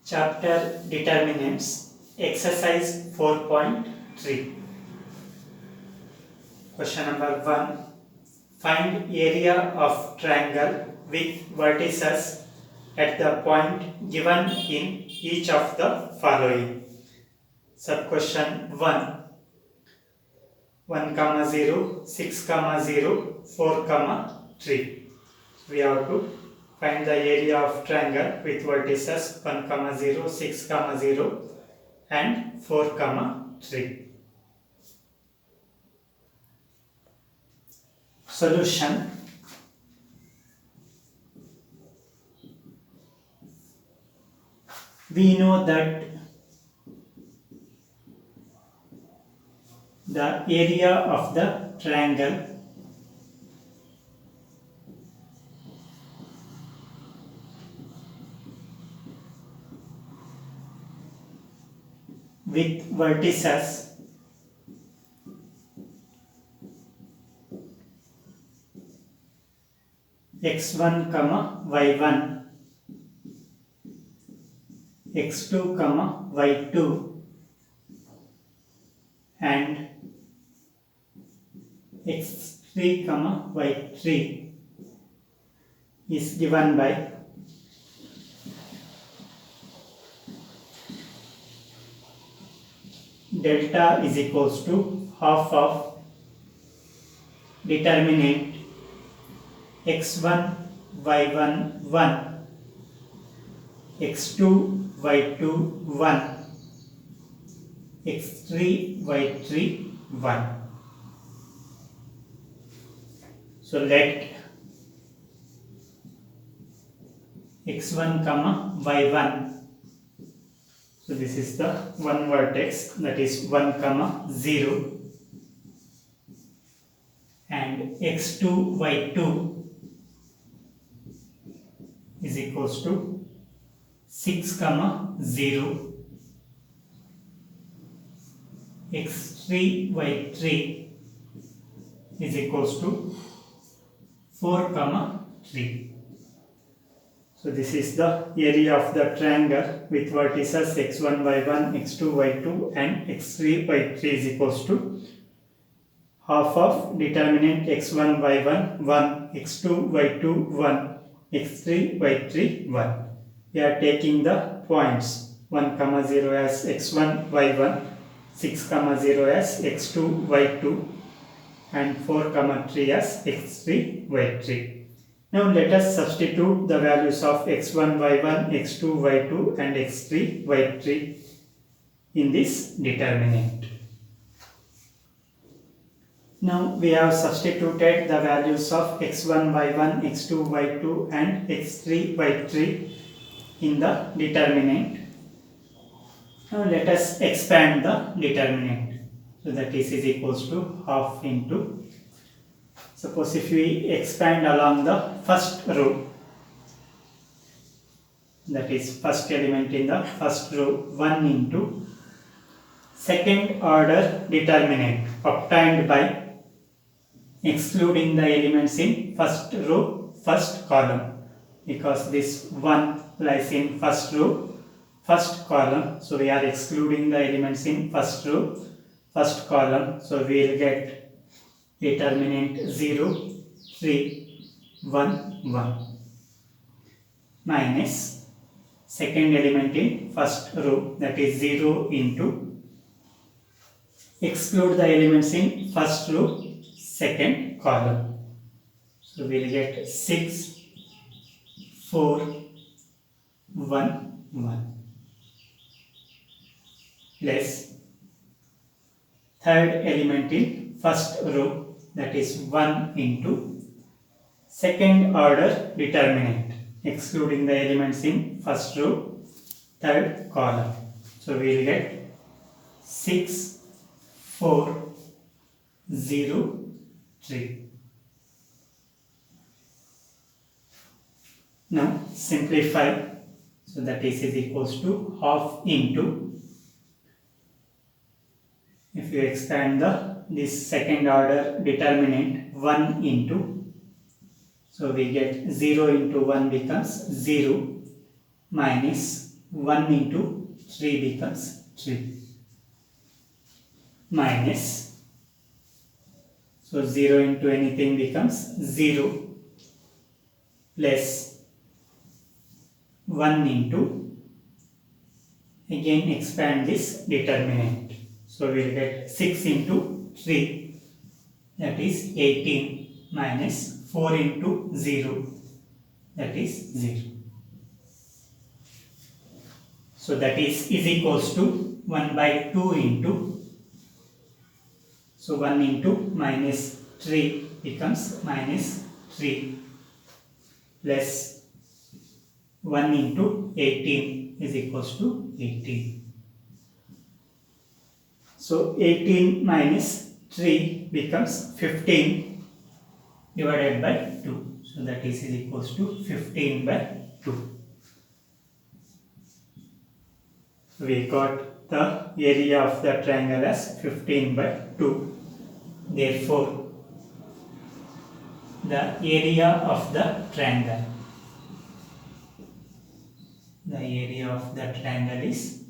Chapter Determinants, Exercise 4.3. Question number 1. Find area of triangle with vertices at the point given in each of the following. Sub-question 1. 1, 0, 6, 0, 4, 3. We have to find the area of triangle with vertices 1, 0, 6, 0 and 4, 3. Solution. We know that the area of the triangle with vertices x1, y1, x2, y2 and x3, y3 is given by delta is equals to half of determinant x1, y1, 1, x2, y2, 1, x3, y3, 1. So let x1, y1. So this is the one vertex, that is 1, 0, and x2, y2 is equals to 6, 0, x3, y3 is equals to 4, 3. So this is the area of the triangle with vertices x1, y1, x2, y2 and x3, y3 is equals to half of determinant x1, y1, 1, x2, y2, 1, x3, y3, 1. We are taking the points 1, 0 as x1, y1, 6, 0 as x2, y2 and 4, 3 as x3, y3. Now let us substitute the values of x1, y1, x2, y2 and x3, y3 in this determinant. Now we have substituted the values of x1, y1, x2, y2 and x3, y3 in the determinant. Now let us expand the determinant. So that is equals to half into. Suppose if we expand along the first row, that is first element in the first row, 1 into second order determinant obtained by excluding the elements in first row, first column, because this 1 lies in first row, first column. So we are excluding the elements in first row, first column. So we will get determinant 0, 3, 1, 1 minus second element in first row, that is 0 into exclude the elements in first row, second column. So we will get 6, 4, 1, 1 plus third element in first row, that is 1 into second order determinant excluding the elements in first row, third column. So we will get 6, 4, 0, 3. Now simplify. So that is equals to half into, if you expand this second order determinant, 1 into, so we get 0 into 1 becomes 0 minus 1 into 3 becomes 3 minus, so 0 into anything becomes 0 plus 1 into, again expand this determinant, so we will get 6 into 3, that is 18 minus 4 into 0, that is 0. So that is equals to 1 by 2 into, so 1 into minus 3 becomes minus 3 plus 1 into 18 is equals to 18. So 18 minus 3 becomes 15 divided by 2. So that is equals to 15 by 2. We got the area of the triangle as 15 by 2. Therefore, the area of the triangle, is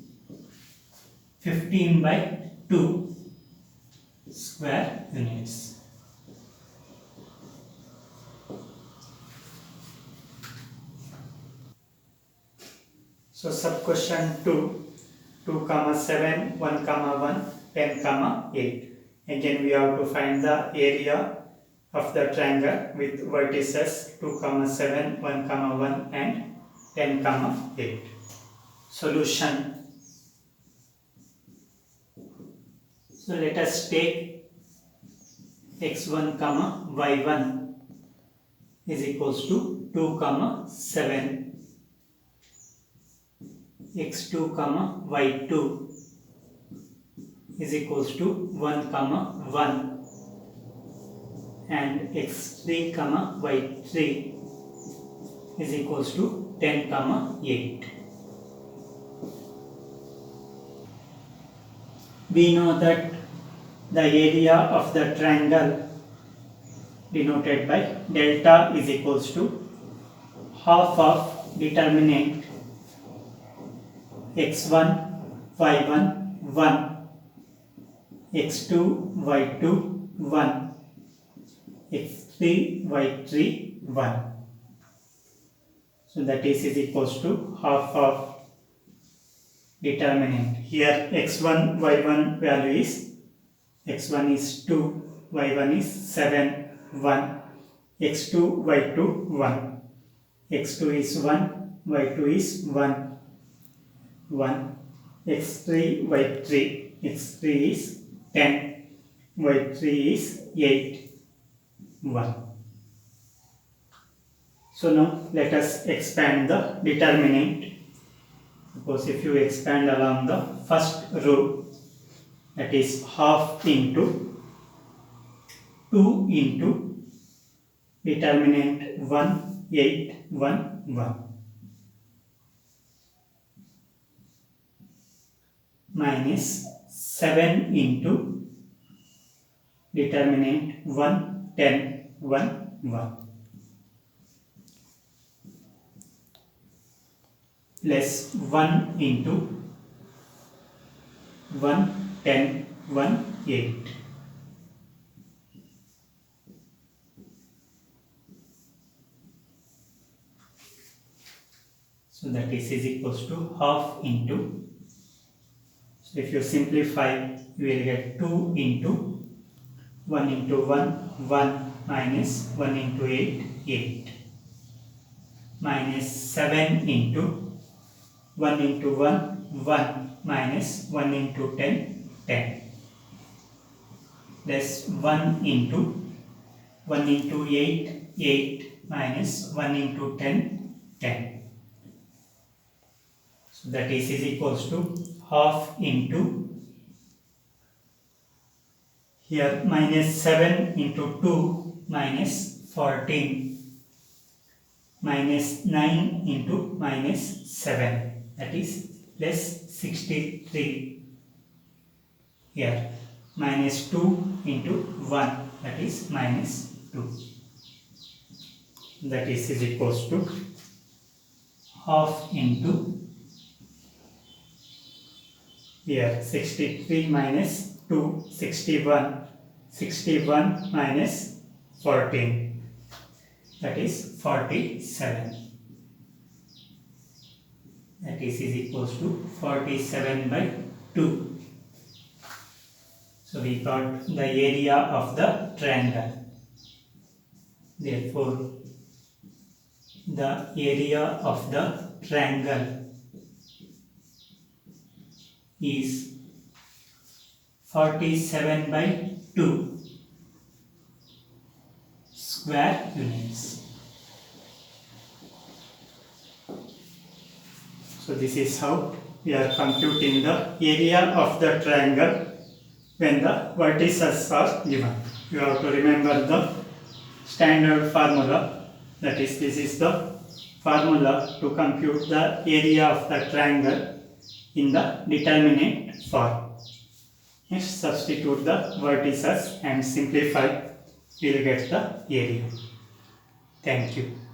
15 by 2 square units. So sub question 2, 2 comma 7, 1 comma 1, 10 comma 8. Again we have to find the area of the triangle with vertices 2 comma 7, 1 comma 1 and 10 comma 8. Solution. So let us take x1 comma y1 is equals to 2 comma 7, x2 comma y2 is equals to 1 comma 1 and x3 comma y3 is equals to 10 comma 8. We know that the area of the triangle denoted by delta is equals to half of determinant x1 y1 1, x2 y2 1, x3 y3 1. So that is equals to half of determinant. Here x1 y1 value is, x1 is 2, y1 is 7 1, x2 y2 1, x2 is 1, y2 is 1 1, x3 y3, x3 is 10, y3 is 8 1. So now let us expand the determinant. Suppose if you expand along the first row, that is half into 2 into determinant 1 8 1 1 minus 7 into determinant 1 10 1 1 plus 1 into 1 10 1 8. So that is equals to half into, so if you simplify you will get 2 into 1 into 1 1 minus 1 into 8 8 minus 7 into 1 into 1 1 minus 1 into 10 10 plus 1 into 1 into 8 8 minus 1 into 10 10. So that is equals to half into, here minus 7 into 2 minus 14 minus 9 into minus 7, that is plus 63. Here minus 2 into 1, that is minus 2. That is equals to half into Here 63 minus 2, 61. 61 minus 14, that is 47. That is equals to 47 by 2. So we got the area of the triangle. Therefore, the area of the triangle is 47 by 2 square units. So this is how we are computing the area of the triangle when the vertices are given. You have to remember the standard formula, that is, this is the formula to compute the area of the triangle in the determinant form. Next, substitute the vertices and simplify, we will get the area. Thank you.